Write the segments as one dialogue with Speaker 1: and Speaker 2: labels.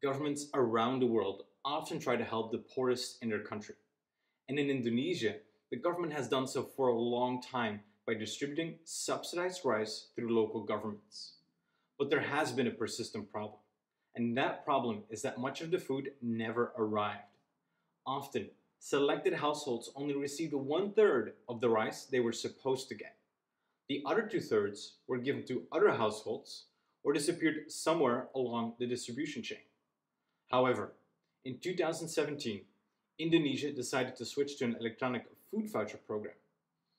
Speaker 1: Governments around the world often try to help the poorest in their country. And in Indonesia, the government has done so for a long time by distributing subsidized rice through local governments. But there has been a persistent problem. And that problem is that much of the food never arrived. Often, selected households only received 1/3 of the rice they were supposed to get. The other 2/3 were given to other households or disappeared somewhere along the distribution chain. However, in 2017, Indonesia decided to switch to an electronic food voucher program.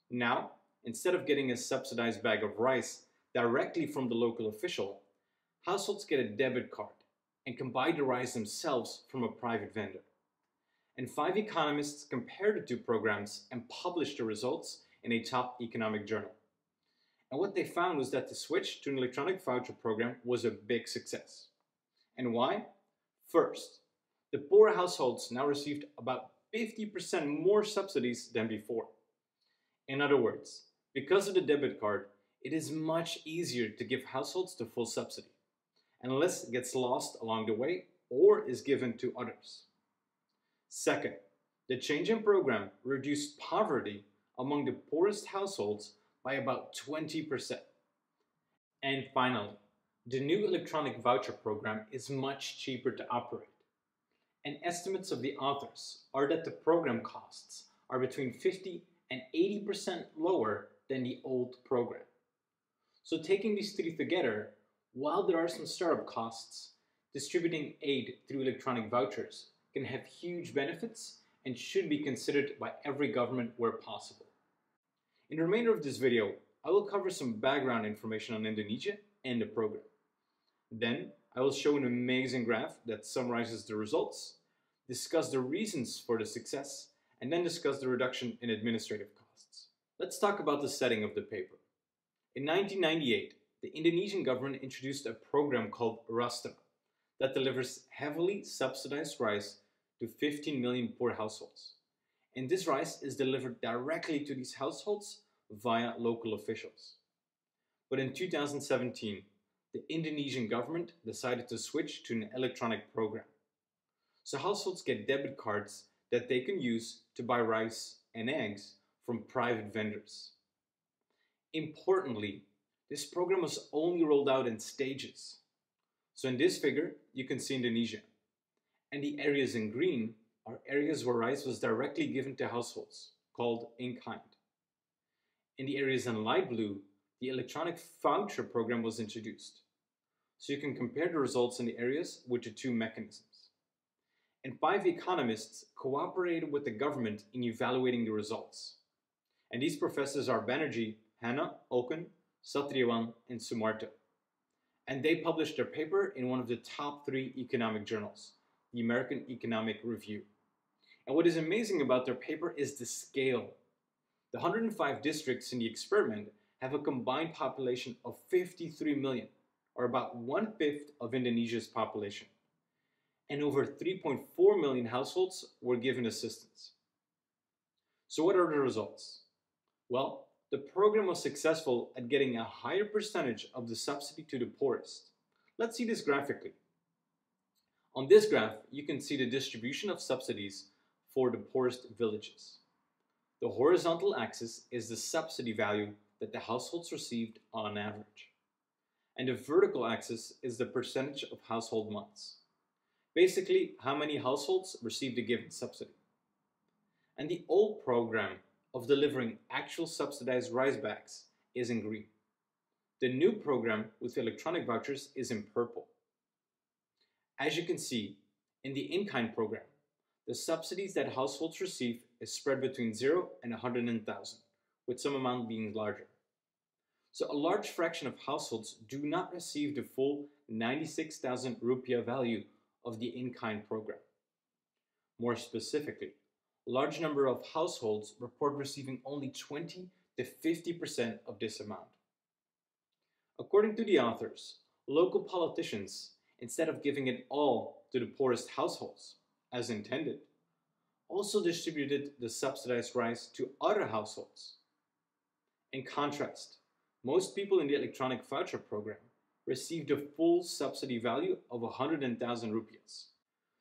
Speaker 1: Now, instead of getting a subsidized bag of rice directly from the local official, households get a debit card and can buy the rice themselves from a private vendor. And 5 economists compared the two programs and published the results in a top economic journal. And what they found was that the switch to an electronic voucher program was a big success. And why? First, the poor households now received about 50% more subsidies than before. In other words, because of the debit card, it is much easier to give households the full subsidy, and less gets lost along the way or is given to others. Second, the change in program reduced poverty among the poorest households by about 20%. And finally, the new electronic voucher program is much cheaper to operate. And estimates of the authors are that the program costs are between 50 and 80% lower than the old program. So taking these three together, while there are some startup costs, distributing aid through electronic vouchers can have huge benefits and should be considered by every government where possible. In the remainder of this video, I will cover some background information on Indonesia and the program. Then, I will show an amazing graph that summarizes the results, discuss the reasons for the success, and then discuss the reduction in administrative costs. Let's talk about the setting of the paper. In 1998, the Indonesian government introduced a program called Rastra that delivers heavily subsidized rice to 15 million poor households. And this rice is delivered directly to these households via local officials. But in 2017, the Indonesian government decided to switch to an electronic program. So households get debit cards that they can use to buy rice and eggs from private vendors. Importantly, this program was only rolled out in stages. So in this figure, you can see Indonesia. And the areas in green are areas where rice was directly given to households, called in kind. In the areas in light blue, the electronic voucher program was introduced. So you can compare the results in the areas with the two mechanisms. And 5 economists cooperated with the government in evaluating the results. And these professors are Banerjee, Hanna, Oken, Satriawan, and Sumarto. And they published their paper in one of the top 3 economic journals, the American Economic Review. And what is amazing about their paper is the scale. The 105 districts in the experiment have a combined population of 53 million, or about 1/5 of Indonesia's population. And over 3.4 million households were given assistance. So what are the results? Well, the program was successful at getting a higher percentage of the subsidy to the poorest. Let's see this graphically. On this graph, you can see the distribution of subsidies for the poorest villages. The horizontal axis is the subsidy value that the households received on average. And the vertical axis is the percentage of household months. Basically, how many households received a given subsidy. And the old program of delivering actual subsidized rice bags is in green. The new program with electronic vouchers is in purple. As you can see, in the in-kind program, the subsidies that households receive is spread between 0 and 100,000, with some amount being larger. So a large fraction of households do not receive the full 96,000 rupiah value of the in-kind program. More specifically, a large number of households report receiving only 20 to 50% of this amount. According to the authors, local politicians, instead of giving it all to the poorest households, as intended, also distributed the subsidized rice to other households. In contrast, most people in the electronic voucher program received a full subsidy value of 100,000 rupees.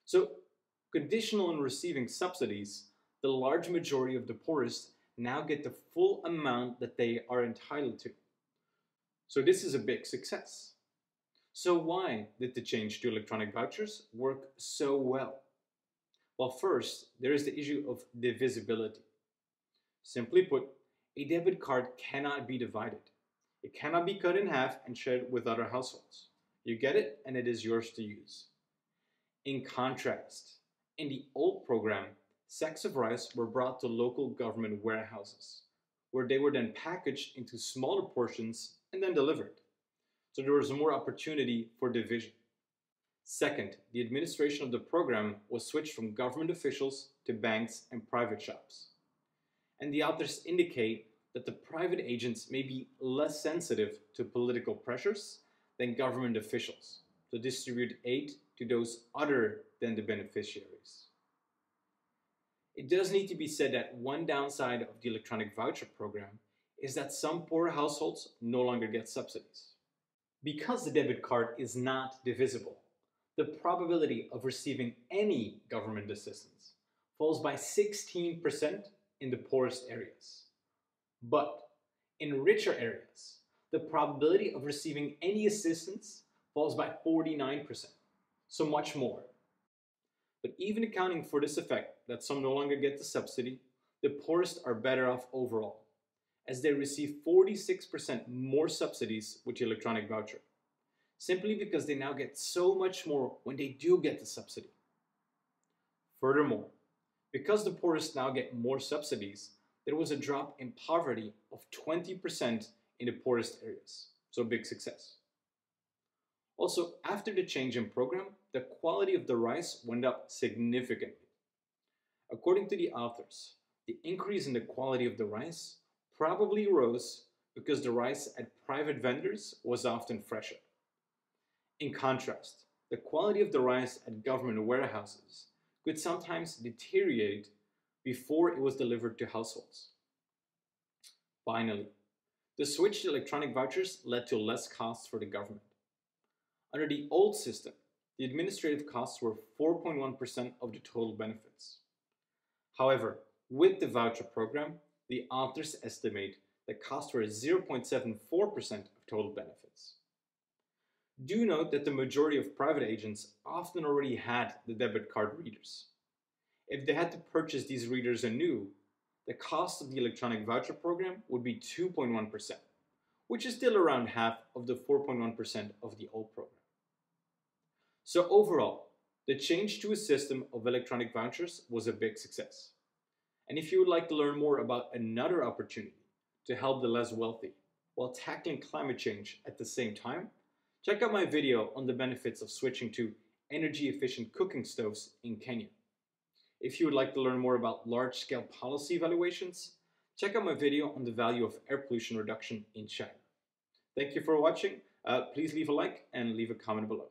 Speaker 1: So, conditional on receiving subsidies, the large majority of the poorest now get the full amount that they are entitled to. So this is a big success. So why did the change to electronic vouchers work so well? Well, first, there is the issue of divisibility. Simply put, a debit card cannot be divided. It cannot be cut in half and shared with other households. You get it, and it is yours to use. In contrast, in the old program, sacks of rice were brought to local government warehouses, where they were then packaged into smaller portions and then delivered. So there was more opportunity for division. Second, the administration of the program was switched from government officials to banks and private shops. And the authors indicate that the private agents may be less sensitive to political pressures than government officials to distribute aid to those other than the beneficiaries. It does need to be said that one downside of the electronic voucher program is that some poor households no longer get subsidies. Because the debit card is not divisible, the probability of receiving any government assistance falls by 16% in the poorest areas. But in richer areas, the probability of receiving any assistance falls by 49%, so much more. But even accounting for this effect that some no longer get the subsidy, the poorest are better off overall, as they receive 46% more subsidies with the electronic voucher, simply because they now get so much more when they do get the subsidy. Furthermore, because the poorest now get more subsidies, there was a drop in poverty of 20% in the poorest areas, so big success. Also, after the change in program, the quality of the rice went up significantly. According to the authors, the increase in the quality of the rice probably rose because the rice at private vendors was often fresher. In contrast, the quality of the rice at government warehouses could sometimes deteriorate before it was delivered to households. Finally, the switch to electronic vouchers led to less costs for the government. Under the old system, the administrative costs were 4.1% of the total benefits. However, with the voucher program, the authors estimate that costs were 0.74% of total benefits. Do note that the majority of private agents often already had the debit card readers. If they had to purchase these readers anew, the cost of the electronic voucher program would be 2.1%, which is still around half of the 4.1% of the old program. So overall, the change to a system of electronic vouchers was a big success. And if you would like to learn more about another opportunity to help the less wealthy while tackling climate change at the same time, check out my video on the benefits of switching to energy-efficient cooking stoves in Kenya. If you would like to learn more about large-scale policy evaluations, check out my video on the value of air pollution reduction in China. Thank you for watching. Please leave a like and leave a comment below.